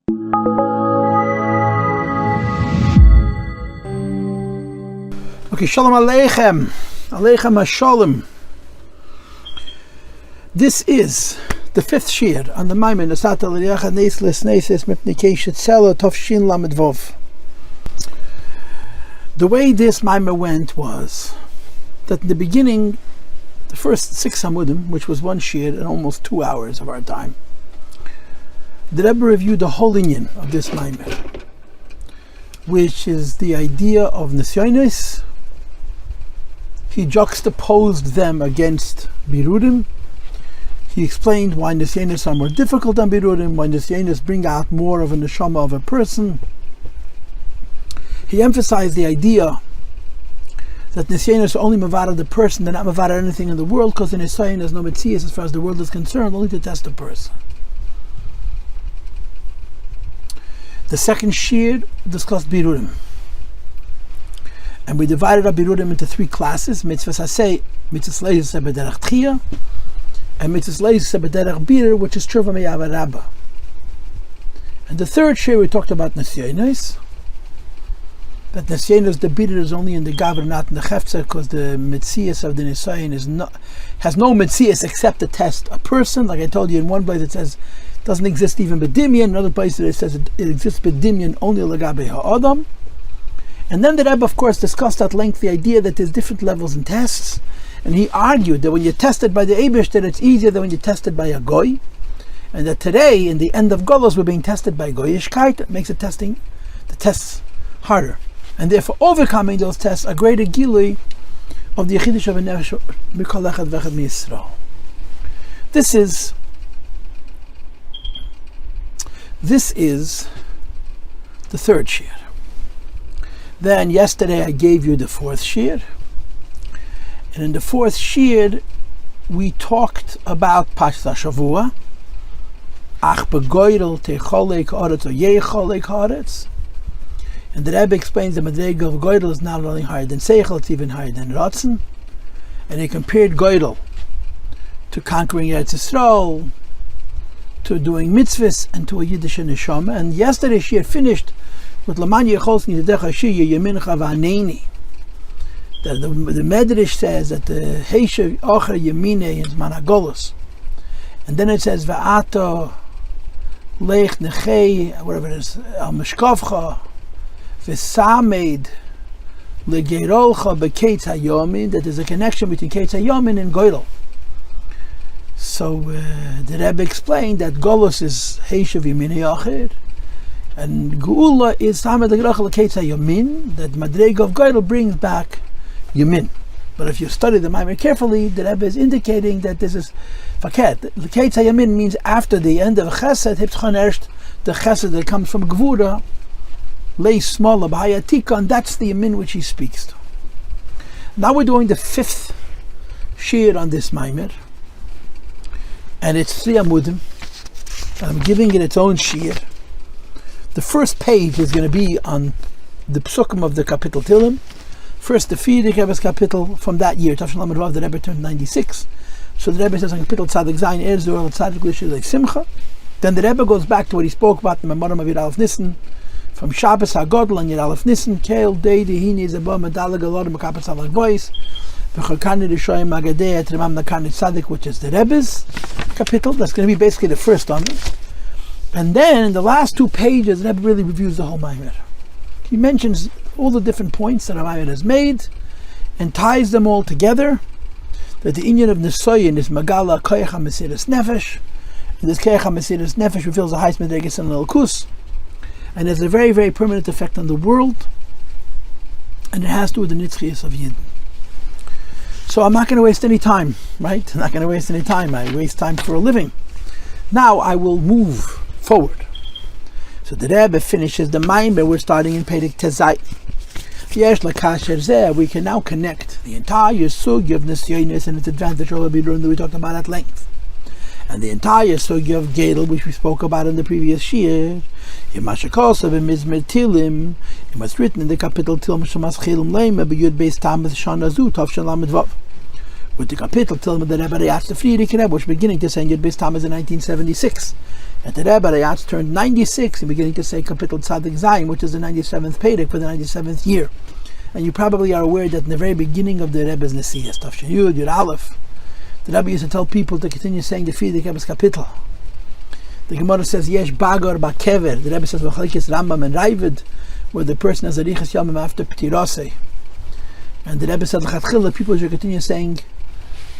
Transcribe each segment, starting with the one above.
Okay, Shalom Aleichem. Aleichem HaShalom. This is the fifth shir on the Maimon Nasata LiYireiecha LiHisnoses Mipnei Keshet Selo Tovshin Lamed Vov. The way this Maimon went was that in the beginning, the first 6 Hamudim, which was one shir and almost 2 hours of our time, the Rebbe reviewed the whole inyan of this Maimon, which is the idea of Nisyonos. He juxtaposed them against Birudim. He explained why Nisyonos are more difficult than Birudim, why Nisyonos bring out more of a Neshama of a person. He emphasized the idea that Nisyonos are only mavara the person, they're not mavara anything in the world, because in Nisayon there's no Mitzvos as far as the world is concerned, only to test the person. The second shir discussed Birudim. And we divided up Birudim into 3 classes: Mitzvos Aseh, Mitzvos LiHisnoses b'derech Tchiyah, and Mitzvos LiHisnoses b'derech Birur, which is Trovah Rabba. And the third share we talked about Nisyonos. That Nisyonos, the Birur, is only in the Gavra, not in the Chefza, because the Mitzvos of the Nisayon has no Mitzvos except to test a person. Like I told you, in one place it says it doesn't exist even B'dimyan, in another place it says it exists B'dimyan only L'gabe Ha'adam. And then the Rebbe, of course, discussed at length the idea that there's different levels in tests, and he argued that when you're tested by the Eibush, that it's easier than when you're tested by a Goy, and that today, in the end of Galus, we're being tested by Goyishkeit. That makes the tests harder, and therefore overcoming those tests a greater gilui of the Yechidish of a Nefesh Mikol Echad V'Echad Yisroel. This is the third shir. Then yesterday I gave you the 4th shir, and in the 4th shir we talked about Pashas Shavua, Ach begoyrel te Chelek Oretz or Chelek Oretz, and the Rebbe explains the Madrega of Goyrel is not only higher than Seichel, it's even higher than Ratzoi, and he compared Goyrel to conquering Eretz Yisroel, to doing Mitzvos, and to a Yiddish Neshama. And yesterday she had finished with Lamanya Cholsni the Yemincha Vaneni. The Medrash says that the Heishav Ocher Yemine is Managolos, and then it says Va'ato Lech Nechei, whatever it is, Al Mishkovcha V'Samed Legerolcha B'Keitz Hayomin. That there's a connection between Keitz Hayomin and Goyrel. So the Rebbe explained that Galus is Heishav Yemine Ocher, and Geula is Samed Legerolcha Keitz Hayomin, that Madrega of Goyrel brings back Yamin. But if you study the Maimon carefully, the Rebbe is indicating that this is Faket. The Keitz Hayamin means after the end of Chesed, Hipschon Erst, the Chesed that comes from Gvura, Lei Smola B'Hayatika, and that's the Yamin which he speaks to. Now we're doing the 5th shir on this Maimon, and it's 3 Amudim, and I'm giving it its own shir. The first page is going to be on the Psukim of the Kapitel Tehillim. First, the Friedrich Rebbe's Kapitel from that year, Tavshin Lamed Vav, the Rebbe turned 96. So the Rebbe says on Kapitel Tzadik Zayin, Eretz Yisroel, Tzadik V'Lishri like Simcha. Then the Rebbe goes back to what he spoke about in the Memorim of Avoda of Nisyonos, from Shabbos HaGodol and Avoda of Nisyonos, Keil, Deidi, Hini, Zebah, Medalag, Alodim, Mekapet Salak Voice, V'Charkani, Rishayim, Agadea, Trimamna, Karni, Tzadik, which is the Rebbe's Kapitel. That's going to be basically the first on it. And then in the last 2 pages, the Rebbe really reviews the whole Maimon. He mentions all the different points that Maimon has made and ties them all together. That the inyan of Nisayon is Magala Koyach HaMesiras Nefesh, and this Koyach HaMesiras Nefesh reveals the highest Medregas and Elkus, and has a very, very permanent effect on the world, and it has to do with the Nitzchias of Yidden. So I'm not going to waste any time, right? I'm not going to waste any time. I waste time for a living. Now I will move forward. So the Rebbe finishes the Maimon. We're starting in Perek Tezai. We can now connect the entire sugi of Nisyonos and its advantage over Birudim that we talked about at length, and the entire sugi of Galus, which we spoke about in the previous shir. It was written in the Kapitel Tehillim with the Kapitel Tehillim the Rebbe asked the Friedrich Rebbe, which beginning to say Yud Beis Tamuz in 1976. And the Rebbe Rayatz turned 96 and beginning to say Kapitel Tzadik Zayin, which is the 97th Perek for the 97th year. And you probably are aware that in the very beginning of the Rebbe's Nesiyah, Tafshin Yud, Yud Aleph, the Rebbe used to tell people to continue saying the Frierdiker Rebbe's Kapitel. The Gemara says, Yesh Bagor Bakever. The Rebbe says, V'chalikis Rambam and Ravid, where the person has a Riches Yomim after P'tirosei. And the Rebbe said, L'chatchila, people should continue saying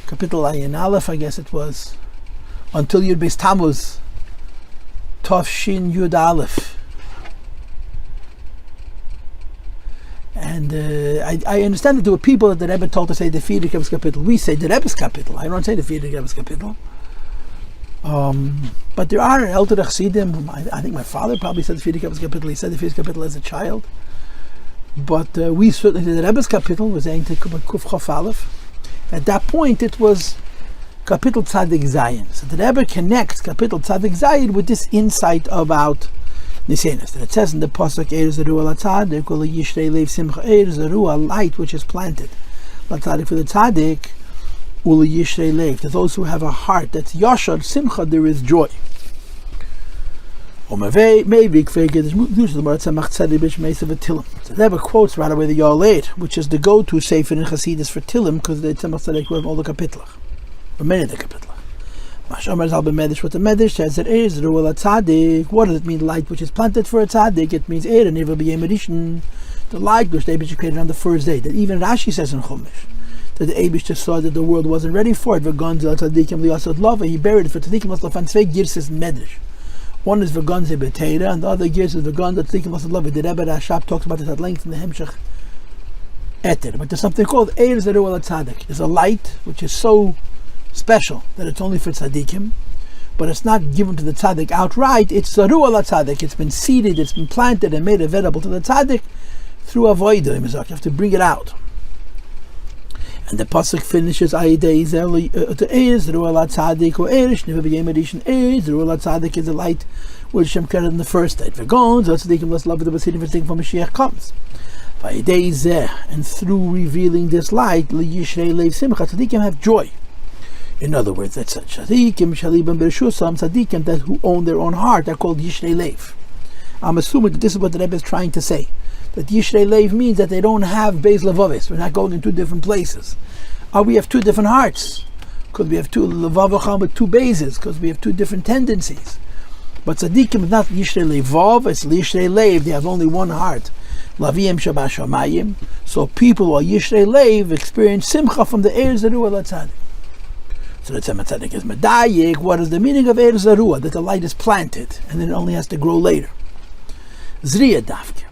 Kapitel Ayin Aleph, I guess it was, until Yud Beis Tamuz, Tafshin Yud Aleph. And I understand that there were people that the Rebbe told to say the Frierdiker Rebbe's Kapitel. We say the Rebbe's Kapitel. I don't say the Frierdiker Rebbe's Kapitel. But there are elder Chassidim. I think my father probably said the Frierdiker Rebbe's Kapitel. He said the Frierdiker Kapitel as a child. But we certainly did the Rebbe's Kapitel. Was saying to Kuf Chof Aleph. At that point, it was Kapitel Tzadik Zayin. So the Rebbe connects Kapitel Tzadik Zayin with this insight about Nisyanos. And it says in the Pasuk, Eretz Yisroel LaTzadik, LiYireiecha Leiv Simcha, Eretz Yisroel, light which is planted. LaTzadik for the Tzadik, LiYireiecha Leiv. To those who have a heart that's Yashar, Simcha, there is joy. So the Rebbe quotes right away the LiYireiecha, which is the go-to sefer in Chassidus for Tehillim, because the Tzemach Tzedek have all the kapitlach, or many of the kapitlach. What the Medrash says that is Zerua Tzadik. What does it mean, light which is planted for a Tzadik? It means the light which the Eibush created on the first day. That even Rashi says in Chumash that the Eibush just saw that the world wasn't ready for it. He buried it for Tzadikim L'Safan Tzvei Girsis Medrash. One is V'gonze B'teira, and the other Girs is V'gonze Tzadikim L'Safan. The Rebbe Rashab talks about this at length in the Hemshech Eter. But there's something called Eir Zerua Tzadik. It's a light which is so special that it's only for tzaddikim, but it's not given to the tzaddik outright. It's Zerua LaTzadik. It's been seeded, it's been planted and made available to the tzaddik through Avoda. You have to bring it out. And the pasuk finishes Zerua LaTzadik or Erish never became addition. Zerua LaTzadik is a light which Hashem created in the first day. V'gon tzaddikim less love the basidim for when Mashiach comes. And through revealing this light, LiYireiecha Leiv Simcha, tzaddikim have joy. In other words, that's tzaddikim shalibam b'reshusam, tzaddikim that who own their own heart are called Yishrei Leiv. I'm assuming that this is what the Rebbe is trying to say. That Yishrei Leiv means that they don't have beis levavis. We're not going in two different places. We have two different hearts. Because we have two levavacham with two bases. Because we have two different tendencies. But tzaddikim is not Yishrei Leivav, it's Yishrei Leiv. They have only one heart. Laviyim shabashamayim. So people who are Yishrei Leiv experience simcha from the Eir Zerua LaTzadik. So the Tzemach Tzedek is medayik. What is the meaning of Eir Zerua? That the light is planted and then it only has to grow later. Zriya dafke.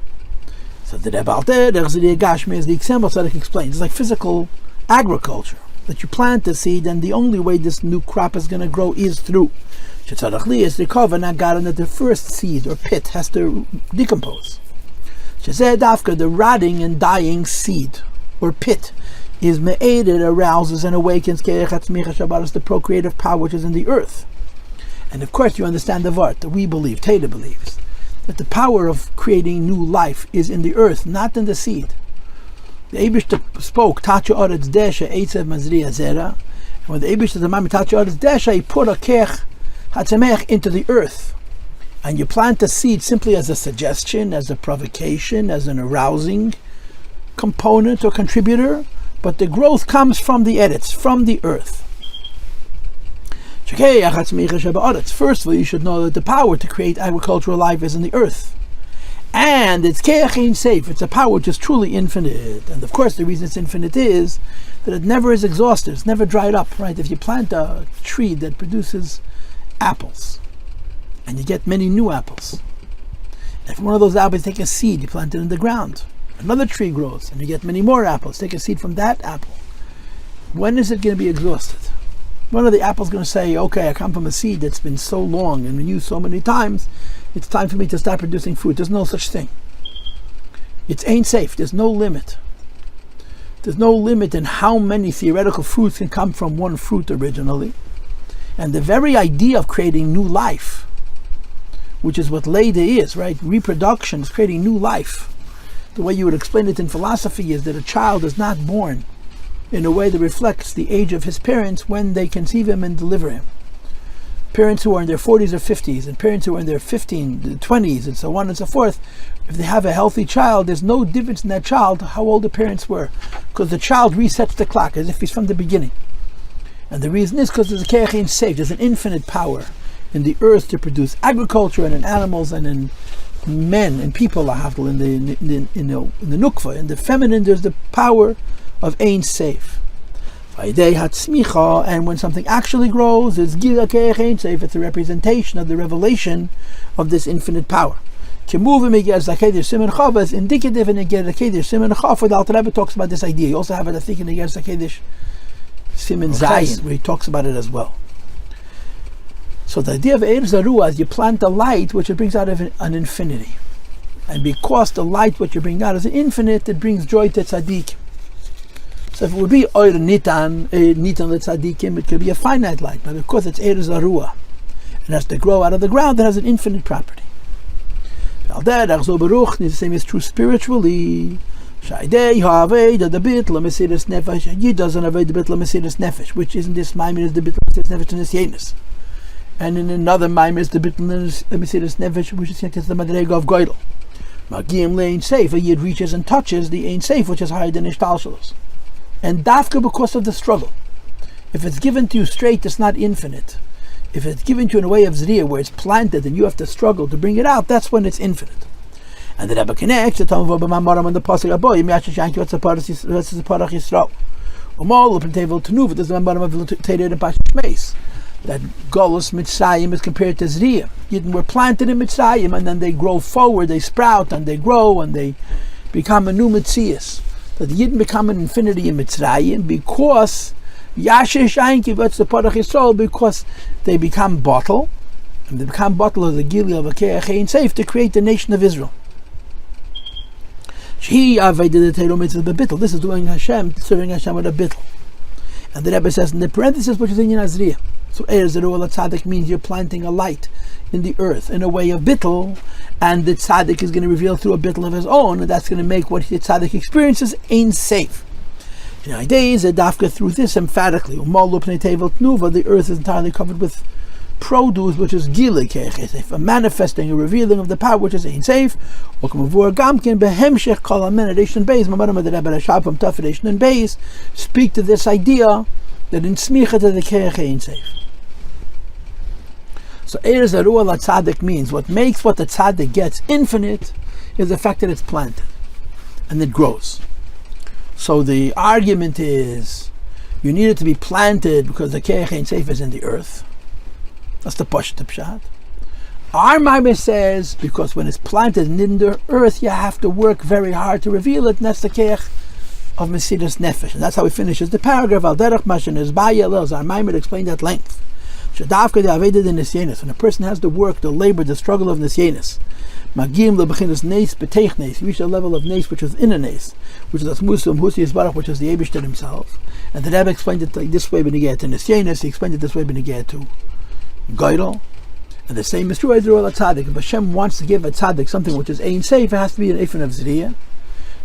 So the Rebbe Alter Zriya Gashmi, as the Tzemach Tzedek explains, it's like physical agriculture. That you plant the seed and the only way this new crop is going to grow is through. Shetzarach li is recover nagaran, that the first seed or pit has to decompose. Shezeh dafke, the rotting and dying seed or pit is me'eded, arouses and awakens the procreative power which is in the earth. And of course you understand the Vart that we believe, Teda believes, that the power of creating new life is in the earth, not in the seed. The Eibush spoke, Tacha Oretz Desha, Eitzev Mazriya Zera, and when the Eibush said the Mami Tacha Oretz Desha, he put a kech hatzemech into the earth. And you plant a seed simply as a suggestion, as a provocation, as an arousing component or contributor, but the growth comes from the Eretz, from the earth. First of all, you should know that the power to create agricultural life is in the earth. And it's Ein Sof, it's a power which is truly infinite. And of course the reason it's infinite is that it never is exhausted, it's never dried up, right? If you plant a tree that produces apples, and you get many new apples, and from one of those apples you take a seed, you plant it in the ground, another tree grows and you get many more apples. Take a seed from that apple. When is it going to be exhausted? One of the apples going to say, okay, I come from a seed that's been so long and been used so many times, it's time for me to start producing fruit. There's no such thing. It's Ein Sof. There's no limit. There's no limit in how many theoretical fruits can come from one fruit originally. And the very idea of creating new life, which is what Leda is, right? Reproduction is creating new life. The way you would explain it in philosophy is that a child is not born in a way that reflects the age of his parents when they conceive him and deliver him. parents who are in their 40s or 50s, and parents who are in their 20s, and so on and so forth, if they have a healthy child, there's no difference in that child how old the parents were, because the child resets the clock as if he's from the beginning. And the reason is because there's a Chelek Ein Sof, there's an infinite power in the earth to produce agriculture, and in animals, and in men and people, in the nukva, in the feminine, there's the power of Ein Sof. And when something actually grows, it's it's a representation of the revelation of this infinite power. Is indicative in Eger Zakedir Siman Chav, where the Alter Rebbe talks about this idea. You also have it, I think, in Eger Zakedir Siman Zayin, where he talks about it as well. So the idea of Zerua is you plant a light which it brings out of an infinity. And because the light which you bring out is an infinite, it brings joy to tzaddik. So if it would be Oir Nitan L'Tzadikim, it could be a finite light. But because it's Zerua, it has to grow out of the ground, it has an infinite property. The same is true spiritually. Yid doesn't avoid the bit l'mesiras nefesh, which isn't this maimer is the bit l'mesiras nefesh in Nisyan. And in another maimer is the bit l'mesiras nefesh, which is the madrega of Goral. Magim le'Ein Sof, a Yid reaches and touches the Ein Sof, which is higher than Ishtalshalos. And dafka because of the struggle. If it's given to you straight, it's not infinite. If it's given to you in a way of zriya, where it's planted and you have to struggle to bring it out, that's when it's infinite. And the Rebbe connects the Tamuz on the pasuk aboy miyash shanki what's the Perek Yisroel. Olom Habba Tanuv, there's the Mambaram of Tered and Pasuk Shmeis. That Galus Mitzrayim is compared to zriya. Yidden were planted in Mitzrayim, and then they grow forward, they sprout, and they grow, and they become a new Mitzias. That the Yidden become an infinity in Mitzrayim because Yashish Ainki, what's the Perek Yisroel, because they become bottle, and they become bottle of the Gili of a Chelek Ein Sof to create the nation of Israel. This is doing Hashem, serving Hashem with a bittel. And the Rebbe says in the parenthesis, which is in Azriya. So Zerua Tzadik means you're planting a light in the earth in a way of bittel, and the Tzadik is going to reveal through a bittel of his own, and that's going to make what the Tzadik experiences Ein Sof. In ideas, dafka through this emphatically, the earth is entirely covered with produce, which is a manifesting, a revealing of the power, which is Ein Sof. Speak to this idea that in smicha to the Chelek Ein Sof. So Zerua L'Tzadik means what makes what the Tzadik gets infinite is the fact that it's planted and it grows. So the argument is you need it to be planted because the Chelek Ein Sof is in the earth. That's the Pashut Pshat. Our Maimer says because when it's planted in the earth, you have to work very hard to reveal it, and that's the Chelek of Mesiras Nefesh. And that's how he finishes the paragraph. Al derech mashen is ba'yelel. Our Maimer explained at length. Shadavka the Avoda of Nisyonos. When a person has the work, the labor, the struggle of Nisyonos, Magim lebechinas neis betech neis. You reach the level of neis, which is in a neis, which is Muslim Husi Yisbarach, which is the Eibishter himself. And the Rebbe explained it like this way when he get to Nisyonos. He explained it this way when he get to Goral. And the same is true as Zerua L'Tzadik. If Hashem wants to give a tzaddik something which is Ein Sof, it has to be an Eifin of Zriya,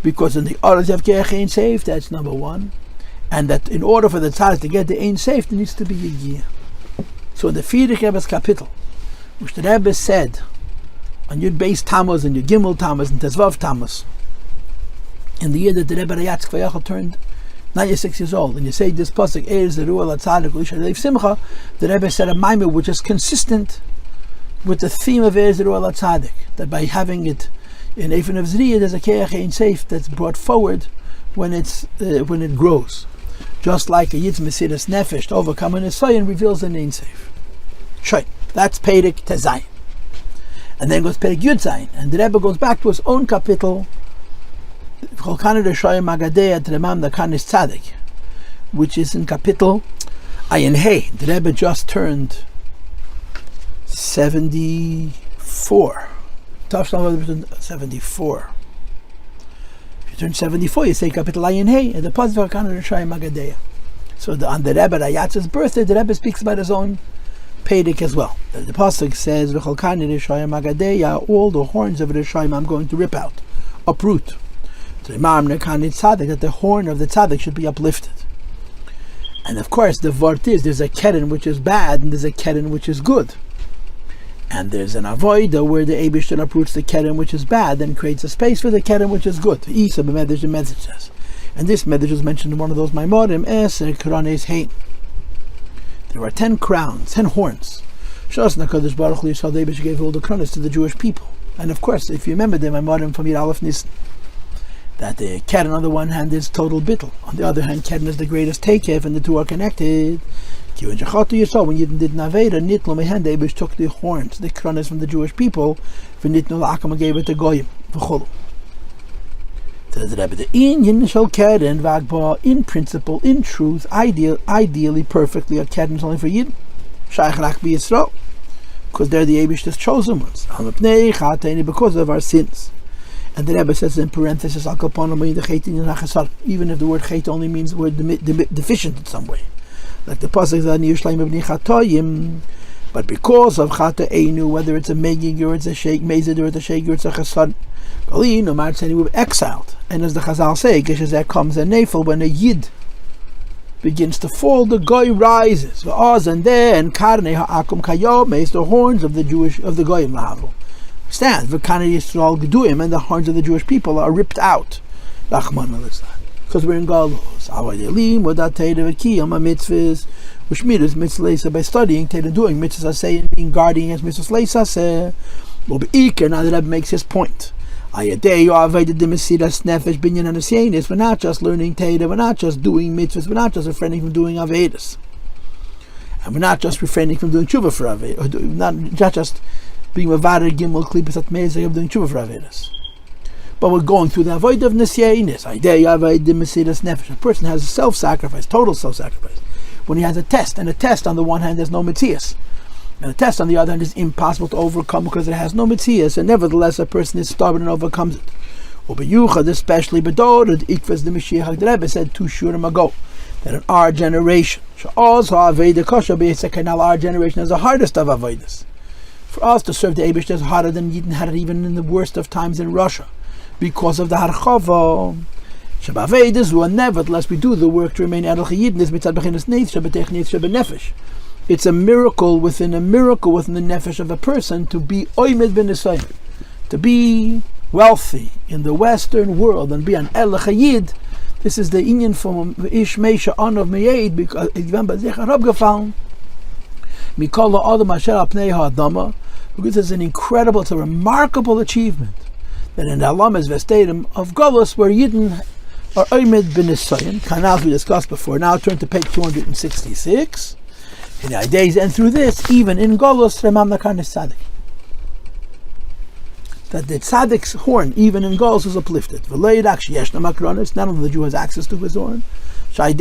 because in the Oretz of Chelek Ein Sof, that's number one. And that in order for the tzaddik to get the Ein Sof, there needs to be a year. So in the Friedrich Rebbe's kapitel, which the Rebbe said on Yud Beis Tamuz and Yud Gimel Tamuz and Tezvav Tamuz, in the year that the Rebbe Rayatz Kvayachal turned 96 years old, and you say this pasuk Zerua L'Tzadik V'Li'Shalei Simcha, the Rebbe said a maimer which is consistent with the theme of Zerua L'Tzadik, that by having it in Eifin of Zriya, there's a Chelek Ein Sof that's brought forward when it grows. Just like a Yid's Mesiras Nefesh to overcome an Nisayon reveals an Ein Sof. Sure, that's Perek Tezayin. And then goes Perek Yud Zayin, and the Rebbe goes back to his own kapitel, which is in kapitel Ayin Hey. The Rebbe just turned 74. 74. If you turn 74, you say kapitel Ayin Hey, and the positive Magadea. So on the Rebbe Rayatz's birthday, the Rebbe speaks about his own Perek as well. The pasuk says, all the horns of the Resha'im I'm going to rip out, uproot. That the horn of the tzaddik should be uplifted. And of course, the vort is, there's a keren which is bad, and there's a keren which is good. And there's an avoda where the Eibishter uproots the keren which is bad, and creates a space for the keren which is good. Isa b'medrash, the medrash says. And this medrash was mentioned in one of those Maimorim, Krones Hein. There are 10 crowns, 10 horns. Shosna Kadosh Baruch Hu Yisrael, the Eibishter gave all the kronos to the Jewish people. And of course, if you remember the Maimorim from Yud Aleph Nissan, that the keren on the one hand is total bittul, on the other hand keren is the greatest takef, and the two are connected. When Yidden did Naveda, Nitlo Mehen, the Eibush took the horns, the kronos from the Jewish people, V'nitno L'Akama gave it to Goyim, V'cholu. Says the Rebbe, the Inyan shall keren v'agba, in principle, in truth, ideally, perfectly, a keren is only for Yidden. Shaykh Rak Bi Yisrael, because they're the Eibishter's chosen ones. Because of our sins. And the Rebbe says in parenthesis, even if the word chet only means the word deficient in some way. Like the pasuk that but because of chata einu, whether it's a megig or it's a sheik mezid or it's a sheik or it's a chasad, no matter saying we were exiled. And as the Chazal say, there comes a nefel when a yid begins to fall, the goy rises. And then karne ha'akum kayomes, the horns of the goyim lahavu stands. V'kana Yisrael geduim, and the horns of the Jewish people are ripped out. Because we're in Galus. Avadelim, without Teira v'kiyam, mitzvos, which means mitzvos by studying, Teira doing mitzvos saying, being guarding against mitzvos leisase. Now the Rebbe makes his point. We're not just learning Teira, we're not just doing mitzvos, we're not just refraining from doing Avedis. And we're not just refraining from doing tshuva for Avedis, not just being Mavada Gimel Klippas at Mezeg of doing tshuva for Avedis. But we're going through the Avoda of Nisyonos. A person has a self-sacrifice, total self-sacrifice. When he has a test, and a test on the one hand there's no Mitzvos, and a test on the other hand is impossible to overcome because it has no Mitzvos, and nevertheless a person is stubborn and overcomes it. Especially Bedorad, Ikvas the Mashiach, the Rebbe said 2 shurim ago, that in our generation, also our generation is the hardest of Avodas. For us to serve the Eibush is harder than Yidden had it even in the worst of times in Russia, because of the Harchava. Nevertheless, we do the work to remain Adal Chayidin. It's a miracle within the nefesh of a person to be Oimed ben Nisayon, to be wealthy in the Western world and be an El Chayid. This is the Inyan from Ish Meisha on of Me'ed, because because it's an incredible, it's a remarkable achievement that in the Alamas Vestadim of Galus, where Yidden are Oimed ben Nisayon, Kanal we discussed before. Now turn to page 266. In the days and through this, even in Galus, Remamna Karnes Tzadik, that the Tzadik's horn, even in Galus, was uplifted. Not only the Jew has access to his horn, that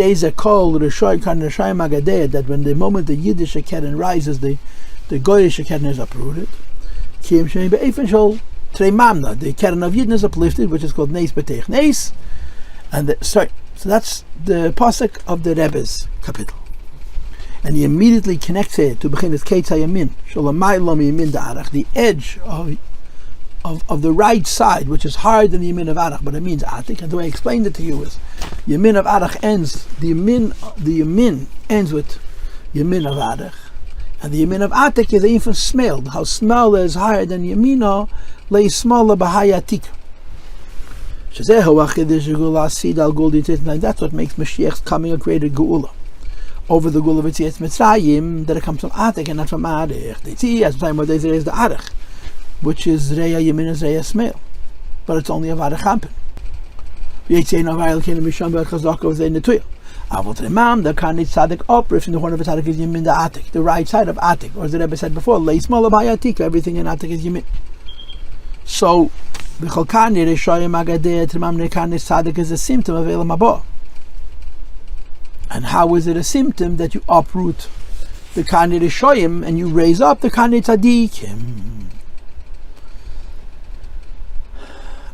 when the moment the Yiddish keren rises, the Goyish keren is uprooted. Trimamna, the keren of Yidden is uplifted, which is called Neis B'teich Neis. And so that's the pasuk of the Rebbe's kapitel. And he immediately connects it to Bechinas Keitz HaYamin, Shalamaylam Yamin Da'arach, the edge of the right side, which is higher than the Yamin of Arach, but it means Atik. And the way I explained it to you is, Yamin of Arach ends, the Yamin ends with Yamin of Arach, and the Yamin of Atik is even smelled. How smell is higher than Yamina, lay smaller Bahayatik. That's what makes Mashiach's coming a greater Geula over the Geula of Yetzias Mitzrayim, that it comes from Atik and not from Arach. They see as time there is the Arach, which is Reya Yamin is Reya Smell, but it's only a Arach Hampen. The Chronic Tzadik uplifts in the horn of Tzadik is Yamin the Atik, the right side of Atik, or as the Rebbe said before, lay smaller by Atik, everything in Atik is Yamin. So the Chelek Reshayim Agadeh Trimamne Chronic Tzadik is a symptom of Olom Habba. And how is it a symptom that you uproot the Chronic Reshayim and you raise up the Chronic Tzadikim?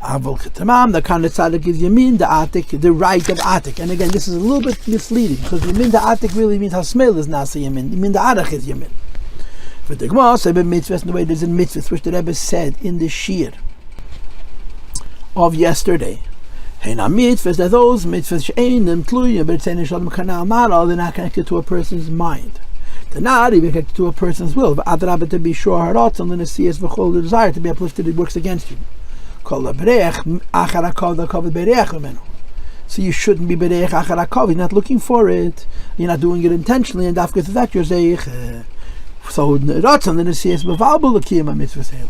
The Chronic Tzadik is Yamin the Atik, the right of Atik. And again, this is a little bit misleading, because Yamin the Atik really means how smell is Nasa Yamin. Yamin the Arach is Yamin. But the Gemara said Mitzvos, in the way there's in Mitzvos, which the Rebbe said in the Shir of yesterday, Heina mitzvahs, they're those mitzvahs she'einem tluyim b'ritzein shalom kanal mara, they're not connected to a person's mind. They're not even connected to a person's will. V'adrabah, to be sure, haratzon l'nesiyas v'chol, the desire to be uplifted, it works against you. Kol l'berech achar hakol v'kol v'berech v'menu. So you shouldn't be berech achar hakol. You're not looking for it. You're not doing it intentionally, and after that you're zeich. So ratzon l'nesiyas b'valbul l'kiyam mitzvahs ha'el.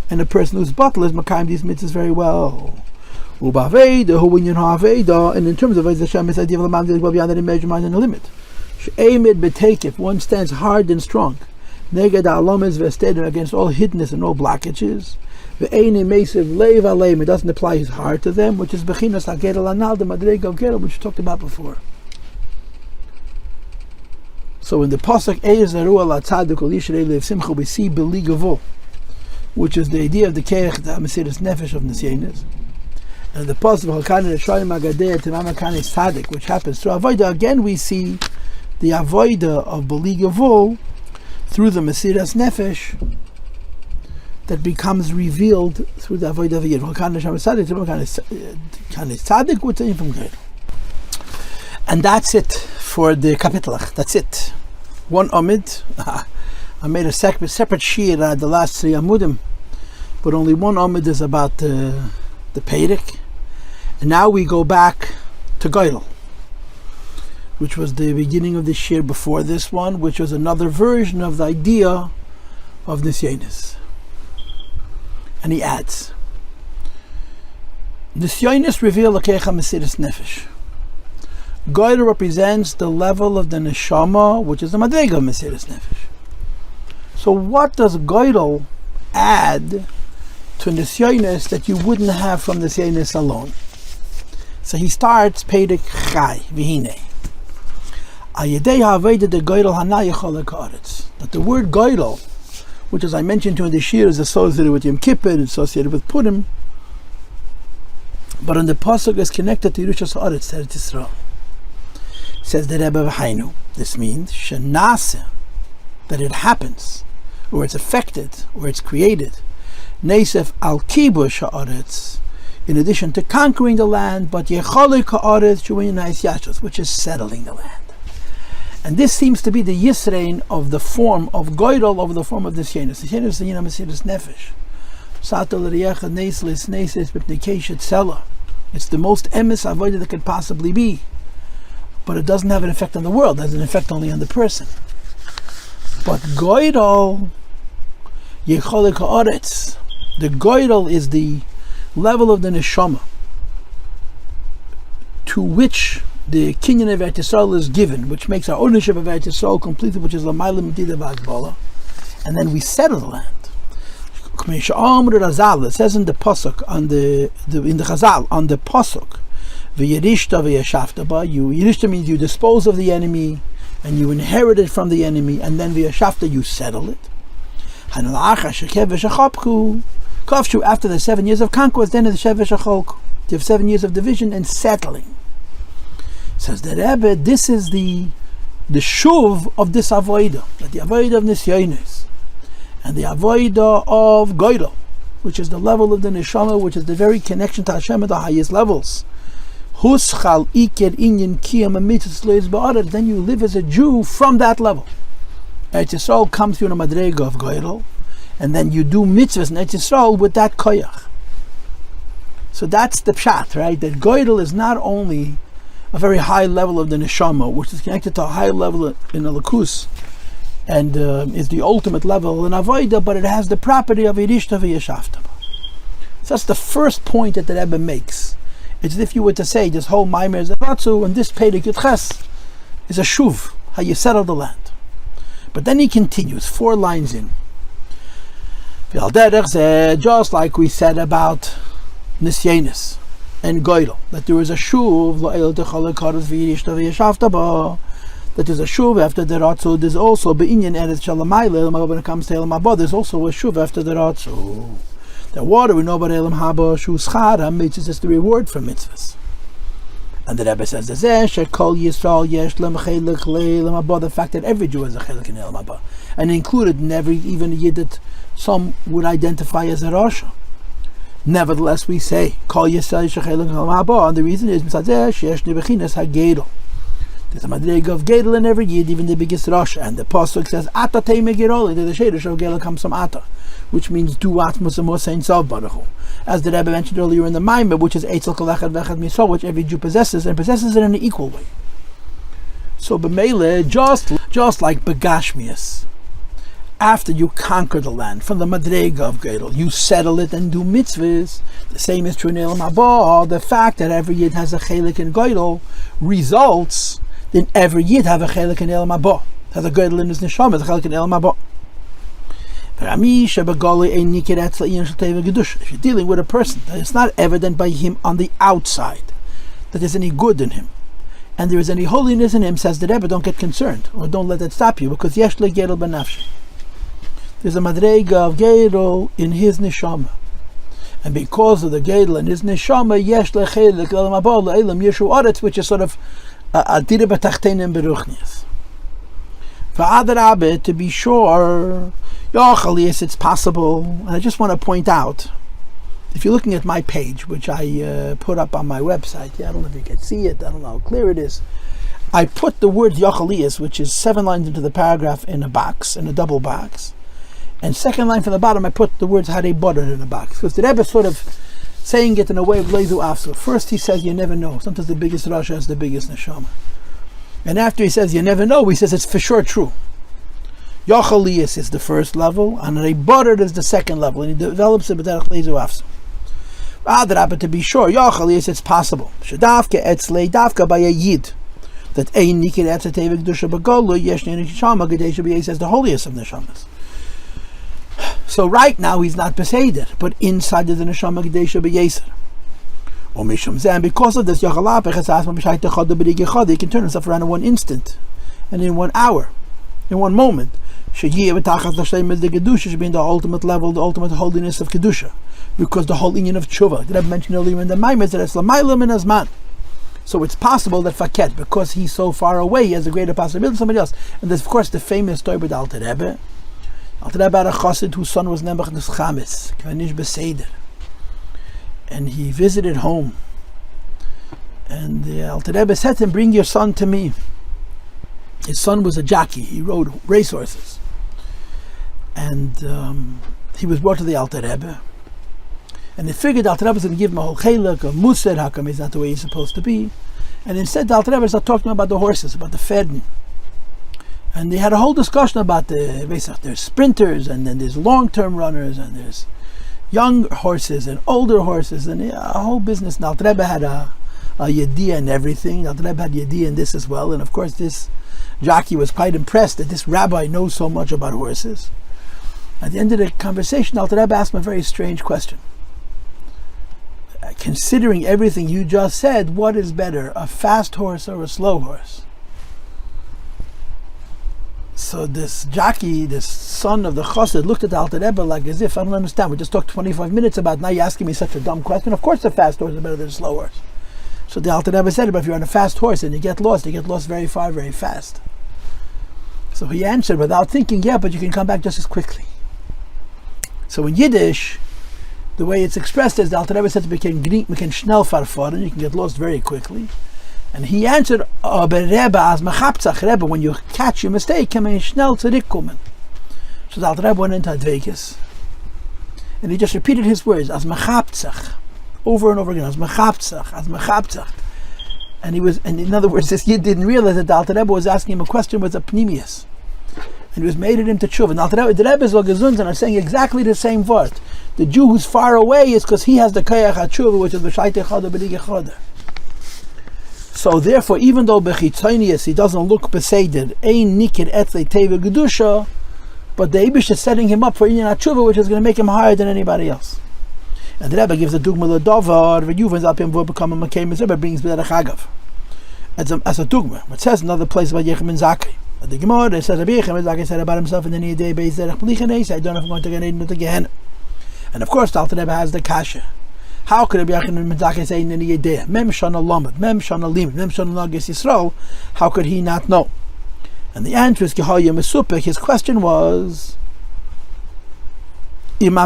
And a person who's bottle is makayim these mitzvahs very well. And in terms of Hashem, it's idea of the well beyond any measurement and a limit. If one stands hard and strong, against all hiddenness and all blockages, it doesn't apply his heart to them, which is bechinas hageral anal, the madrega of Geral, which we talked about before. So in the pasuk IS the SHUV v'liYireiecha Simcha, we see beligavo, which is the idea of the Chelek, the Mesiras Nefesh of Nisyonos. And the pasuk of Agadeh Temamak Tzadik, which happens through Avoda, again we see the Avoda of beligavo through the Mesiras Nefesh that becomes revealed through the Avoda of Yid. And that's it for the Kapitelach. That's it. One Amid. I made a separate shir the last 3 Amudim, but only one Amid is about the Perek. And now we go back to Goral, which was the beginning of the shir before this one, which was another version of the idea of Nisyonos. And he adds, Nisyonos reveal l'kecha Mesiras Nefesh. Goral represents the level of the Neshama, which is the madrega of Mesiras Nefesh. So what does Goral add to Nisyonos that you wouldn't have from Nisyonos alone? So he starts Perek Chai V'hinei. Ayedei ha'aveda de Goral hanayachol ha'karetz. That the word Goral, which as I mentioned to in the shir, is associated with Yom Kippur, associated with Purim, but in the pasuk is connected to Yerushas Haaretz, Eretz Yisroel. Says the Rebbe V'hainu. This means shenase, that it happens, or it's affected, or it's created. Nesef al kibush ha'aretz, in addition to conquering the land, but Chelek ha'aretz, which is settling the land. And this seems to be the Yisrein of the form of Goral over the form of Nisyonos. Nisyonos is the Mesiras Nefesh. LiYireiecha Neses b'pnei Tzela. It's the most emes avodah that could possibly be, but it doesn't have an effect on the world. It has an effect only on the person. But Goral, Chelek ha'aretz, the Goral is the level of the Neshama to which the kinyan of Eretz Yisroel is given, which makes our ownership of Eretz Yisroel complete, which is l'mayla m'tida v'agbola, and then we settle the land. It says in the pasuk in the Chazal on the pasuk, v'yirishta v'yashafta ba. Yirishta means you dispose of the enemy and you inherit it from the enemy, and then v'yashafta you settle it. After the 7 years of conquest, then the Shev v'shacholku. You have 7 years of division and settling. Says the Rebbe, this is the SHUV of this Avoda, the Avoda of Nisyonos, and the Avoda of Goral, which is the level of the Neshama, which is the very connection to Hashem at the highest levels. Then you live as a Jew from that level. Eretz Yisroel comes to you in a madrega of Goral, and then you do mitzvahs in Eretz Yisroel with that koyach. So that's the pshat, right? That Goral is not only a very high level of the Neshama, which is connected to a high level in a Lakus, and is the ultimate level in Avoda, but it has the property of Yirishta v'yashafta. So that's the first point that the Rebbe makes. It's as if you were to say this whole Maimer is a Ratzoi, and this Perek Yudches is a SHUV, how you settle the land. But then he continues, 4 lines in. Just like we said about Nisyonos and Goral, that there is a SHUV, that there's a SHUV after the Ratzoi. There's also Be'inyan Eretz Shalamayla, when it comes to Olom Habba, there's also a SHUV after the Ratzoi. The water we know about Olom Habba, Shu Schara, mitzvahs is the reward for mitzvahs. And the Rebbe says, the fact that every Jew has a Chelek in Olom Habba, and included in every, even a Yid that some would identify as a Rasha. Nevertheless, we say, Kol Yisrael Shechelek Olom Habba, and the reason is, there's a madrega of Gadol in every Yid, even the biggest Rosh, and the Pasuk says, Ata Teime Geroli, the Shadish of Gadol comes from Ata, which means do Atmos Amos Ein Sof Baruch Hu. As the Rebbe mentioned earlier in the Maimah, which is Eitzel Kol Echad Vechad Misol, which every Jew possesses, and possesses it in an equal way. So B'meile, just like Begashmias, after you conquer the land from the madrega of Gadol, you settle it and do mitzvahs. The same is true in Olom Habba. The fact that every Yid has a Chelek in Gadol results in every Yid have a Chelek in Olom Habba. Has a Gadol in his Neshama, has a Chelek in Olom Habba. If you're dealing with a person that it's not evident by him on the outside that there's any good in him, and there is any holiness in him, says the Rebbe, don't get concerned, or don't let that stop you, because yesh le Gadol benafshi. There's a madrega of Gadol in his Neshama. And because of the Gadol in his Neshama, yesh le Chelek Olom Habba le'elam yeshu aretz, which is sort of a dire b'tachtenim beruchnias. To be sure, it's possible, and I just want to point out, if you're looking at my page, which I put up on my website, I don't know if you can see it, I don't know how clear it is, I put the word Yochalias, which is 7 lines into the paragraph, in a box, in a double box, and second line from the bottom I put the words Harei Borer in a box, because the Rebbe is sort of saying it in a way of Leidu Afso. First he says you never know, sometimes the biggest Rasha has the biggest Neshama. And after he says you never know, he says it's for sure true. Yochalias is the first level, and Harei Borer is the second level, and he develops it b'derech Leidu Afso. Adrabah, to be sure, Yochalias, it's possible. Shedavke etzlei davka by a Yid, that ein nikir etzatei v'kedusha b'golu yesh neshama gedei shebiyei, says the holiest of Neshamas. So right now he's not beseder, but inside of the Neshama gedei shebiyei. Or mishum zeh, and because of this, he can turn himself around in one instant, and in 1 hour, in one moment. Should be in the ultimate level, the ultimate holiness of kedusha, because the whole inyan of tshuva that I've mentioned earlier in the Maimah is that it's l'mayla min hazman. So it's possible that Faket, because he's so far away, he has a greater possibility than somebody else. And there's of course the famous story with Alter Rebbe. Alter Rebbe had a chassid whose son was Nebuch Neschamis, Kvanish Beseder, and he visited home. And the Alter Rebbe said to him, "Bring your son to me." His son was a jockey; he rode racehorses, and he was brought to the Alter Rebbe. And they figured the Alter Rebbe was going to give him a whole chelek, a musar, how come he's not the way he's supposed to be. And instead the Alter Rebbe started talking about the horses, about the ferden. And they had a whole discussion about there's sprinters, and then there's long-term runners, and there's young horses and older horses, and a whole business. And Alter Rebbe had a yediyah and everything. Alter Rebbe had yediyah in this as well. And of course this jockey was quite impressed that this rabbi knows so much about horses. At the end of the conversation, Alter Rebbe asked him a very strange question. Considering everything you just said, what is better, a fast horse or a slow horse? So this jockey, this son of the chassid, looked at the Alter Rebbe like as if, I don't understand, we just talked 25 minutes about, now you're asking me such a dumb question. Of course a fast horse is better than a slow horse. So the Alter Rebbe said, but if you're on a fast horse and you get lost very far, very fast. So he answered without thinking, yeah, but you can come back just as quickly. So in Yiddish, the way it's expressed is the Alter Rebbe said, we can schnell farfahren, you can get lost very quickly. And he answered, Rebbe, when you catch your mistake, can man schnell zurückkommen. So the Alter Rebbe went into Advekas, and he just repeated his words, as mechabtzach, over and over again, as mechabtzach. And in other words, this Yid didn't realize that the Alter Rebbe was asking him a question with a pnimius. And he was made it into tshuva. And the Rebbe is gesund are saying exactly the same word. The Jew who's far away is because he has the kayach tshuva, which is b'shaitei choda b'dige choda. So therefore, even though bechitzonius he doesn't look beseder, ein nikir etzei teva gedusha, but the Eibush is setting him up for inyan tshuva, which is going to make him higher than anybody else. And the Rebbe gives a dugma l'dovar v'yuvens alpim v'o become a makem. The Rebbe brings b'derech agav as a dugma. It says another place about Yechem and Zakei. The Gemara, it says Yechem and Zakei said about himself, and then he did beis derech l'lichnoses. I don't know if I'm going to get into the Gehenna. And of course, the Alter Rebbe has the kasha. How could Yechem and Zakei say in any idea? Mem shana lamed, mem shana limit, mem shana nagis Yisroel? How could he not know? And the answer is Gehaya Mesupik. His question was, If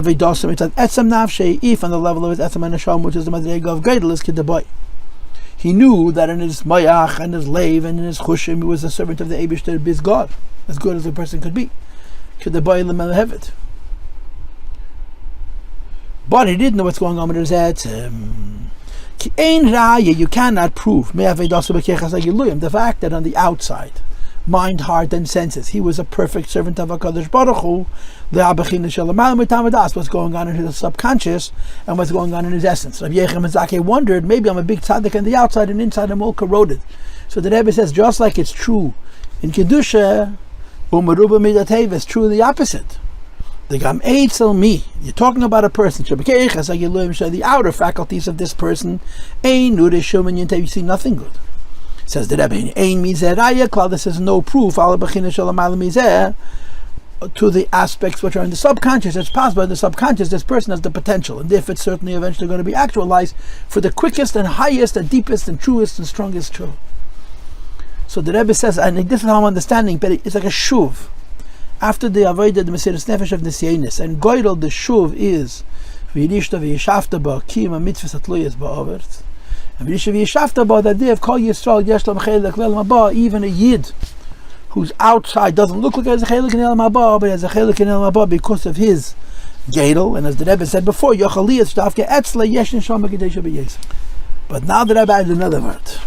on the level of his etzem and neshama, which is the madrega of Gadol, is kedaboy. He knew that in his mayach and his lave and in his chushim, he was a servant of the Eibishter, bis God, as good as a person could be. Kedaboy lemelhevet. But he didn't know what's going on with his etzem. You cannot prove the fact that on the outside, mind, heart, and senses, he was a perfect servant of HaKadosh Baruch Hu. What's going on in his subconscious and what's going on in his essence. Rabbi Yechim and Zakeh wondered, maybe I'm a big tzaddik on the outside and inside I'm all corroded. So the Rebbe says, just like it's true in Kedusha, it's true the opposite. The Gam Eitzel me. You're talking about a person. The outer faculties of this person, you see nothing good. Says the Rebbe, this is no proof to the aspects which are in the subconscious. It's possible in the subconscious this person has the potential, and therefore it's certainly eventually going to be actualized for the quickest and highest and deepest and truest and strongest truth. So the Rebbe says, and this is how I'm understanding, but it's like a SHUV. After the Avoda the Nefesh of Nisyonos and Goral, the SHUV is v'yirishta v'yishavta ba kiyum Mitzvos atloyes ba'avert, and v'yirishta v'yishavta ba the idea of Kol Yisrael yesh lam Chelek l'Olom Habba. Even a Yid who's outside doesn't look like he has a Chelek in Olom Habba, but he has a Chelek in Olom Habba because of his Gadol. And as the Rebbe said before, Yochaliyas dafke etzle yesh Neshama gedesha b'yesem. But now the Rebbe added another word.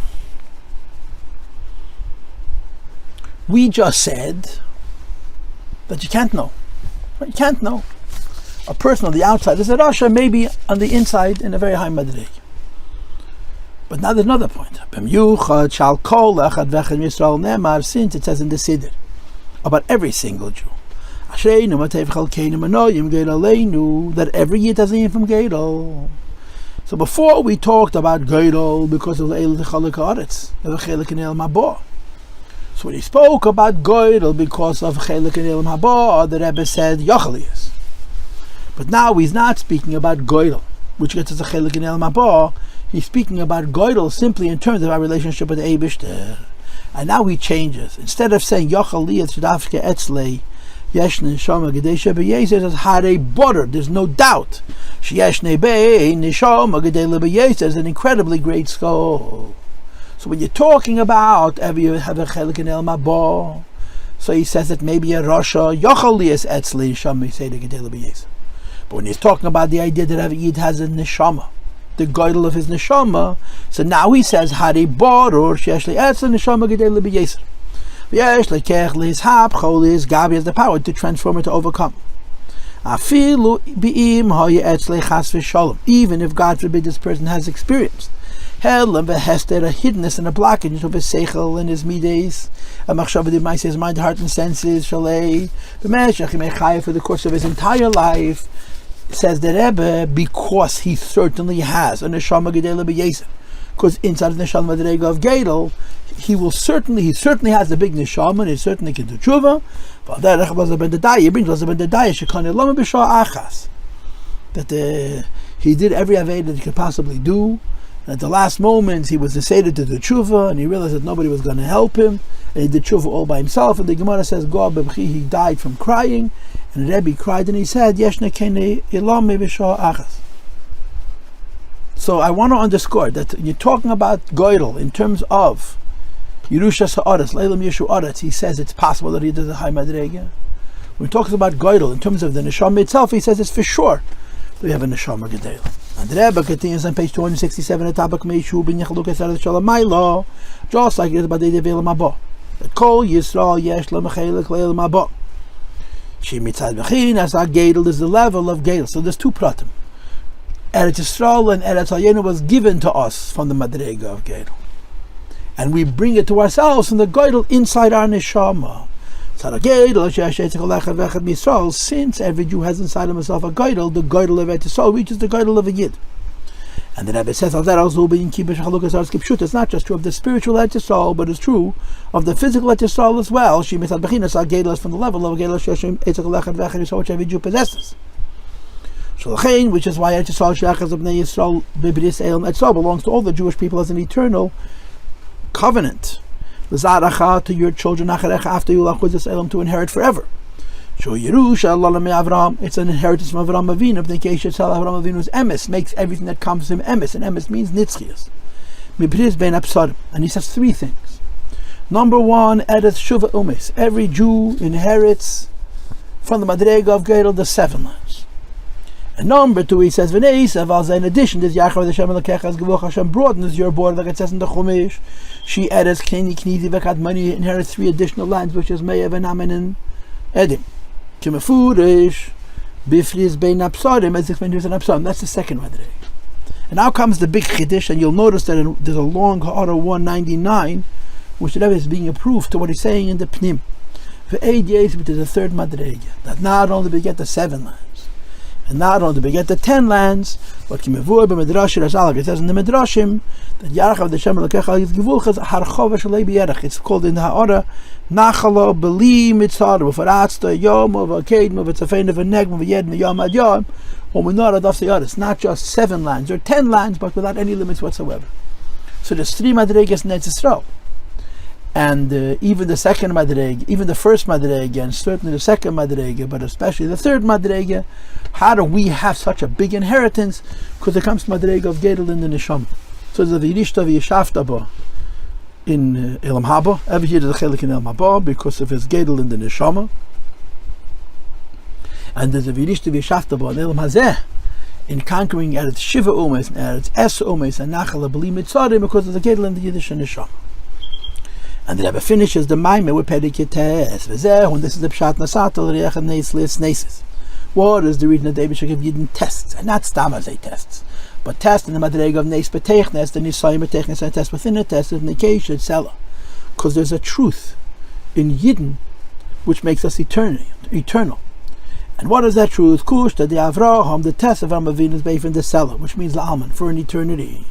We just said that you can't know. You can't know. A person on the outside is a Rasha, maybe on the inside in a very high madreg. But now there's another point. Since it says in the Siddur about every single Jew, that every Yid has a name from Gadol. So before we talked about Gadol because of the Chelek Eretz, the Chelek in Olom Habba. So when he spoke about Goral because of Chelek in Olom Habba, the Rebbe said Yochaliyas. But now he's not speaking about Goral, which gets us a Chelek in Olom Habba. He's speaking about Goral simply in terms of our relationship with the Eibishter. And now he changes. Instead of saying Yochaliyas Shadafke Etzlei Yesh Neshama Gedesha B'Yeser, says Hare Border. There's no doubt. Sheyesh Nebei Neshama Gedela B'Yeser is an incredibly great skull. So when you're talking about you have a Chelek in Olom Habba, so he says that maybe a Rasha Yochaliyas Etzli Neshama say the Gedela B'Yeser. But when he's talking about the idea that every Yid has a Neshama, the Gadol of his Neshama, so now he says Hari Boror Sheyesh Etzli Neshama Gedela B'Yeser. Yesh LeKech LiHishab Cholis Gabi has the power to transform it, to overcome. Afilu Bi'im Haya Etzli Chas V'Shalom. Even if God forbid this person has experienced Hell and V'Hester, a hiddenness and a blockage of his seichel and his mides, a machshava d'maisa, his mind, heart, and senses, shalei, b'meshach for the course of his entire life, says the Rebbe, because he certainly has a neshama gedela b'yesem, because inside of the neshama madrega of Gadol, he certainly has the big neshama, and he certainly can do tshuva. He brings that he did every aved that he could possibly do. And at the last moments, he was decided to do tshuva, and he realized that nobody was going to help him, and he did tshuva all by himself. And the Gemara says, he died from crying, and Rebbe cried, and he said, So I want to underscore that you're talking about Goral in terms of Yerusha Sa'aretz, Leilam Yeshu Aretz. He says it's possible that he does a high madrega. When he talks about Goral in terms of the Neshama itself, he says it's for sure that we have a Neshama Gedela. And the Rebbe continues on page 267 at Tabak Meishu bin Yechaluk Esar Shalom Mailo, just like it is about the Olom Habba. That Kol Yisrael Yesh Lam Chelek Olom Habba. She mitzad b'chin as our Gadol is the level of Gadol. So there's two pratim. Eretz Yisroel and Eretz Yisroel was given to us from the madrega of Gadol, and we bring it to ourselves from the Gadol inside our neshama. Since every Jew has inside himself a Gadol, the Gadol of Eretz Yisroel reaches the Gadol of a Yid. And the Rebbe says, it's not just true of the spiritual Eretz Yisroel, but it's true of the physical Eretz Yisroel as well. Gadol is from the level of Gadol which every Jew possesses. Which is why Eretz Yisroel belongs to all the Jewish people as an eternal covenant. To your children after you to inherit forever. It's an inheritance from Avraham Avinu. Avraham Avinu's emes makes everything that comes from him emes, and emes means nitzchias. And he says three things. Number one, Eretz SHUV umes. Every Jew inherits from the Madrega of Goral the 7 lands. And number two, he says, in addition, this Hashem broadens your border, like it says in the Chumash. She Eretz Keni Knizi Vekat money inherits 3 additional lands, which is Me'ev and Amen and Edim. Kimefurish, Bifris Bein Apsarim, as explained here in Apsarim. That's the second Madrega. And now comes the big Chiddush, and you'll notice that there's a long Ha'ara 199, which the Rebbe is being approved to what he's saying in the Pnim. For 8 years, which is the third Madrega, that not only we get the 7 lands, and not only we get the 10 lands, but Kimevur b'Midrash Razalak, it says in the Midrashim that Yarach of the Shem Lekecha is Givulchas Harchova Shalei B'Yerach. It's called in the Ha'ara Nachalo Beli Mitzar V'Faratzta Yom V'Akeid V'Tzafein V'Neg V'Yed V'Yom Ad Yom. It's not just 7 lands or 10 lands, but without any limits whatsoever. So there's 3 Madregas in Eretz Yisroel. And even the second Madrega, even the first Madrega, and certainly the second Madrega, but especially the third Madrega, how do we have such a big inheritance? Because it comes to Madrega of Goral in the Neshama. So there's a V'yishta in Olom Habba. Every year there's a Chelek in Olom Habba because of his Goral in the Neshama. And there's a V'yishta in Olom Hazeh in conquering Eretz Shiva Umes and Eretz Es Umes and Nachal B'li Mitzarim because of the Goral in the Yiddish Neshama. And the Rebbe finishes the Maimah with Perek when this is the Pshat Nasata LiYirecha LiHisnoses. What is the reason that David should give Yidden tests, and not Stamazay tests, but tests in the Madrega of Nes Betechnes, the Nisayon Betechnes, and test within a test of Nekesha Tzela, because there's a truth in Yidden which makes us eternal. And what is that truth? Kush that the Avraham, the test of Avinu is based in the Sela, which means the Alman for an eternity.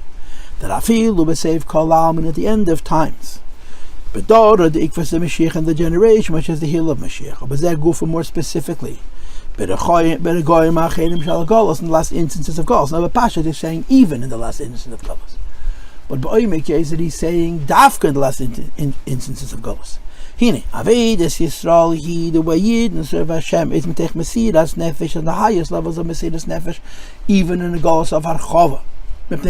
That Afil Lubasave Kol Alman at the end of times. But the Ikvas the Mashiach and the generation, which is the Tehillim of Mashiach. But that go for more specifically. Better Galus in the last instances of Galus. Now, the Pasha is saying even in the last instances of Galus. But Ba'omek is that he's saying Dafka in the last instances of Galus. Hine, Avoda of Nisyonos, he the way Yid and serve Hashem is Metech Mesiras Nefesh and the highest levels of Mesiras Nefesh, even in the Galus of Harchova. That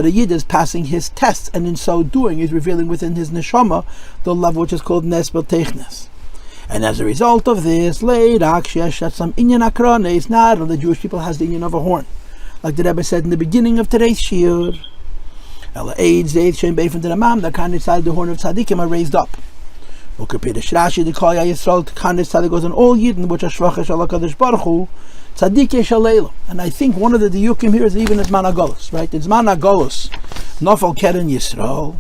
a Yid is passing his tests, and in so doing is revealing within his Neshama the level which is called Nes Beltechnes. And as a result of this, some inyan akrones, not only the Jewish people has the inyan of a horn, like the Rebbe said in the beginning of today's shiur. The kind inside the horn of tzadikim are raised up. The Kaya Yisrael Tzadik goes on all Yidden, which are Shvacha Shalakadosh Baruch Hu, Tzadik Yeshaleilam. And I think one of the Diyukim here is even as Mana Galus, right? It's Mana Galus, Nofal Keren Yisrael,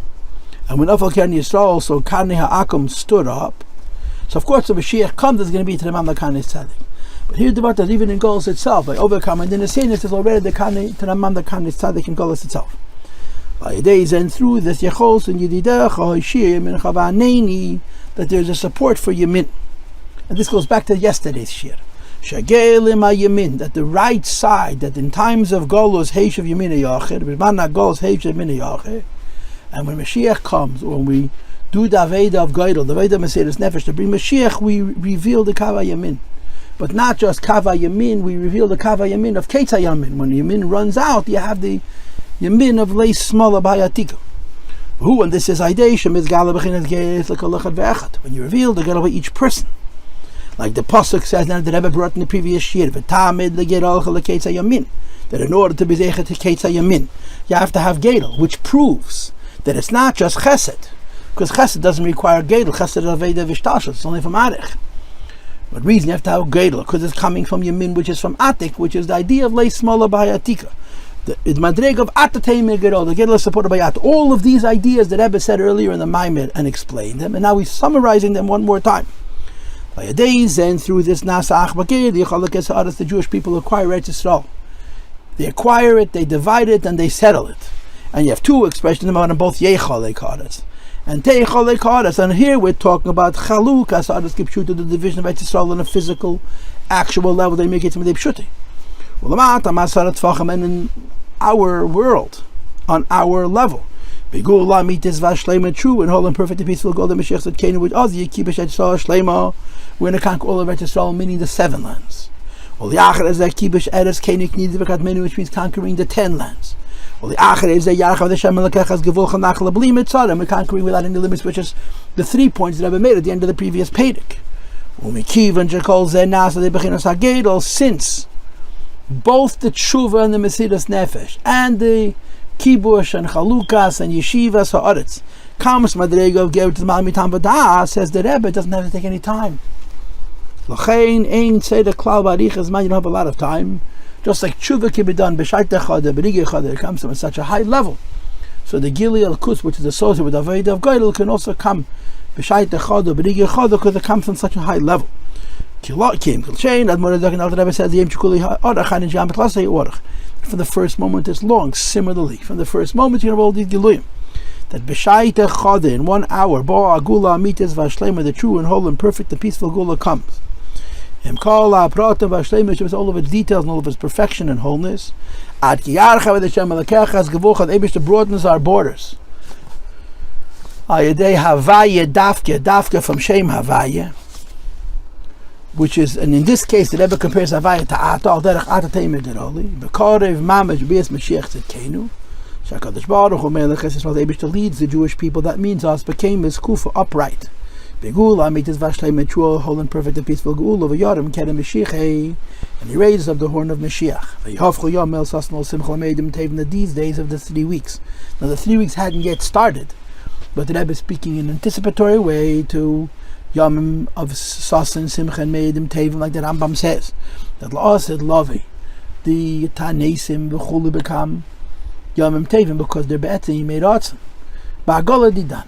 and when Nofal Keren Yisrael, so Karni Ha'akum stood up. So of course, the Mashiach comes, there's going to be to the Mamla Karni Tzadik. But here the that even in Galus itself, by overcoming the Nisayon is already the Karni to the Mamla Karni Tzadik in Galus itself. By days and through this Yechos and Yedidecha Hoshiyim and Chavaneni, that there's a support for Yamin. And this goes back to yesterday's shir. Shagelim Yamin, that the right side, that in times of Galus Heishav Yamin Yachid, B'Mana Galus Heishav Yamin Yachid, and when Mashiach comes, or when we do the Avoda of Goral, the Avoda of Mesiras Nefesh, to bring Mashiach, we reveal the Kava Yamin. But not just Kava Yamin, we reveal the Kava Yamin of Keitza Yamin. When Yamin runs out, you have the Yamin of Leis Smala Bayatika. Who, and this is Ideshim, is when you reveal the Goral of each person. Like the Pasuk says, now the Rebbe brought in the previous year, that in order to be Zeichet to Keitza Yamin, you have to have Goral, which proves that it's not just Chesed, because Chesed doesn't require Goral. Chesed is Avoda Vishtashos, it's only from Arich. But reason you have to have Goral, because it's coming from Yamin, which is from Atik, which is the idea of Leis Smola Bayatika. The Madreg of Atatei Megero, the Goral is supported by At. All of these ideas that Rebbe said earlier in the Maimed and explained them, and now he's summarizing them one more time. By a days and through this Nasa Achbakir, the Jewish people acquire Eretz Yisroel. They acquire it, they divide it, and they settle it. And you have two expressions about them, both Chelek and Chelek. And here we're talking about Chaluk Asadas Kipshuta, the division of Eretz Yisroel on a physical, actual level. They make it to the Pshuti. And in our world, on our level, Begula mitis vashlema true and whole and perfect and peaceful Gola Mashiach said Kenu with Oz Yikibish Etzal Shlema. We're going to conquer all of Eretz Yisroel, meaning the 7 lands. LiYireiecha is that Kibish Eretz Kenik Nidivakat Menu, which means conquering the 10 lands. LiYireiecha is that Yarcha of the Shem Lekechas Gevulcha Nachla Bli Mitzvah, we're conquering without any limits, which is the 3 points that I've made at the end of the previous Perek. Umikiv and Jekol Zeh Nasa de Bechinas HaGedol, since both the Tshuva and the Mesiras Nefesh and the Kibush and Chalukas and Yeshivas Ha'aretz comes Madrega of Geret Mal Mitam B'Dah, says the Rebbe, it doesn't have to take any time. L'chein ein tzedek klal b'arichas man, you don't have a lot of time. Just like tshuva can be done b'shait echad, b'nigi echad, it comes from such a high level. So the Gili al-Kus, which is associated with Avoda of Goral, can also come b'shait echad, b'nigi echad, because it comes from such a high level. From the first moment it's long. Similarly, from the first moment you have all these Giluyim. That b'shait echad, in 1 hour, bo agula mites v'ashlema, the true and whole and perfect and peaceful gula comes. With all of its details and all of its perfection and wholeness. Ad ki yarcha with the Shem Lekechas Gevulcha, the Eibush broadens our borders. Ayadei Havaya Dafke from Shem Havaya, which is, and in this case the Rebbe compares Havaya to Ata, al derech Ata Teimer Deroli, B'karev Mamosh B'yas Mashiach Tzedkenu, Shakadosh Baruch Hu Melech Yisrael, the Eibush leads the Jewish people. That means us became his kufa upright. Begula mitis vashlei metrua, whole and perfect and peaceful Geula v'yarim kerem Mashiach, and he raises up the horn of Mashiach. V'yhavchu yom el sasnol simcha meidim tevna, these days of the 3 weeks. Now the 3 weeks hadn't yet started, but the Rebbe is speaking in an anticipatory way to Yomim of Sasan, Simcha, and Meidim Tevim, like the Rambam says. That la'asid lavi, the Tanesim, v'chulu become Yomim Tevim, because they're be'etzim made Ratzoi. Ba'agola didan.